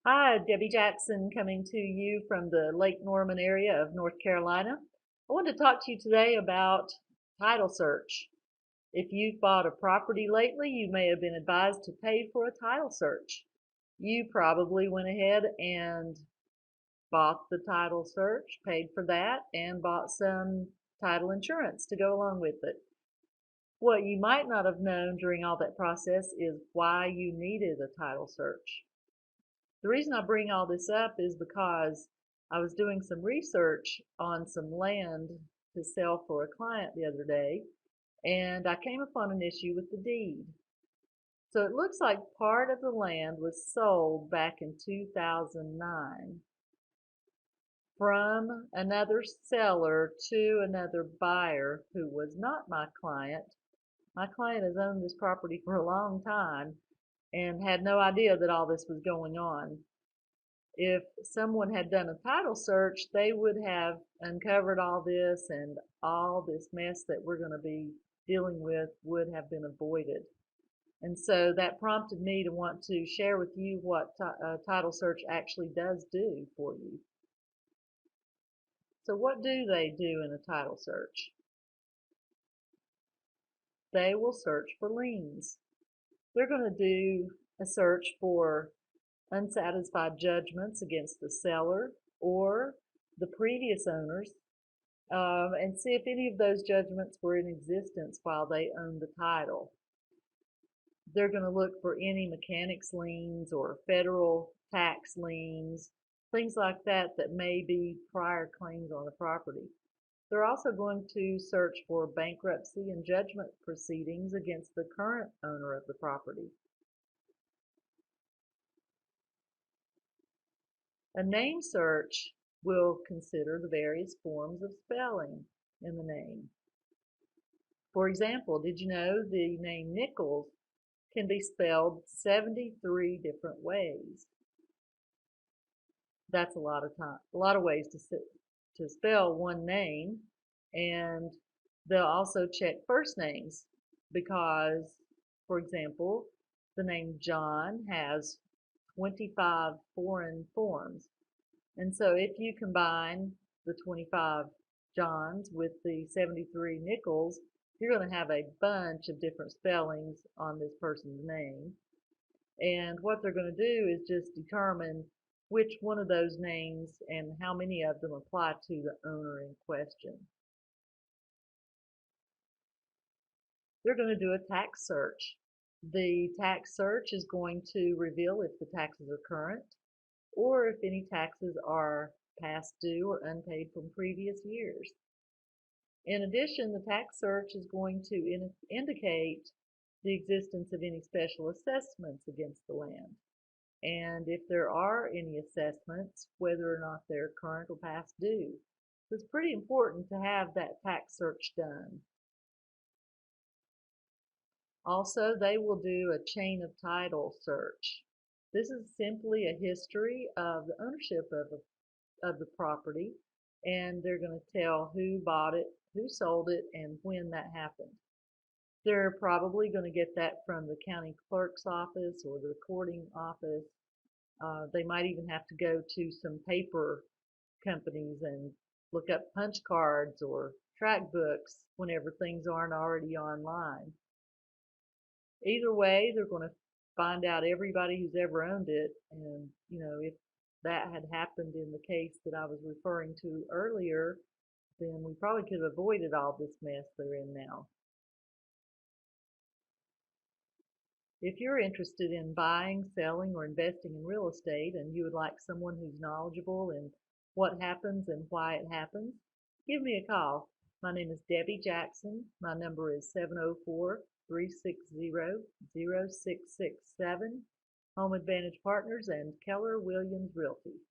Hi, Debbie Jackson coming to you from the Lake Norman area of North Carolina. I want to talk to you today about title search. If you've bought a property lately, you may have been advised to pay for a title search. You probably went ahead and bought the title search, paid for that, and bought some title insurance to go along with it. What you might not have known during all that process is why you needed a title search. The reason I bring all this up is because I was doing some research on some land to sell for a client the other day, and I came upon an issue with the deed. So it looks like part of the land was sold back in 2009 from another seller to another buyer who was not my client. My client has owned this property for a long time and had no idea that all this was going on. If someone had done a title search, they would have uncovered all this, and all this mess that we're going to be dealing with would have been avoided. And so that prompted me to want to share with you what a title search actually does do for you. So what do they do in a title search? They will search for liens. They're going to do a search for unsatisfied judgments against the seller or the previous owners, and see if any of those judgments were in existence while they owned the title. They're going to look for any mechanics liens or federal tax liens, things like that that may be prior claims on the property. They're also going to search for bankruptcy and judgment proceedings against the current owner of the property. A name search will consider the various forms of spelling in the name. For example, did you know the name Nichols can be spelled 73 different ways? That's a lot of time, a lot of ways to spell one name. And they'll also check first names because, for example, the name John has 25 foreign forms. And so if you combine the 25 Johns with the 73 Nichols, you're going to have a bunch of different spellings on this person's name. And what they're going to do is just determine which one of those names and how many of them apply to the owner in question. They're going to do a tax search. The tax search is going to reveal if the taxes are current or if any taxes are past due or unpaid from previous years. In addition, the tax search is going to indicate the existence of any special assessments against the land. And if there are any assessments, whether or not they're current or past due. So it's pretty important to have that tax search done. Also, they will do a chain of title search. This is simply a history of the ownership of the property, and they're going to tell who bought it, who sold it, and when that happened. They're probably going to get that from the county clerk's office or the recording office. They might even have to go to some paper companies and look up punch cards or track books whenever things aren't already online. Either way, they're going to find out everybody who's ever owned it, and if that had happened in the case that I was referring to earlier, then we probably could have avoided all this mess they're in now. If you're interested in buying, selling, or investing in real estate and you would like someone who's knowledgeable in what happens and why it happens, give me a call. My name is Debbie Jackson. My number is 704-360-0667. Home Advantage Partners and Keller Williams Realty.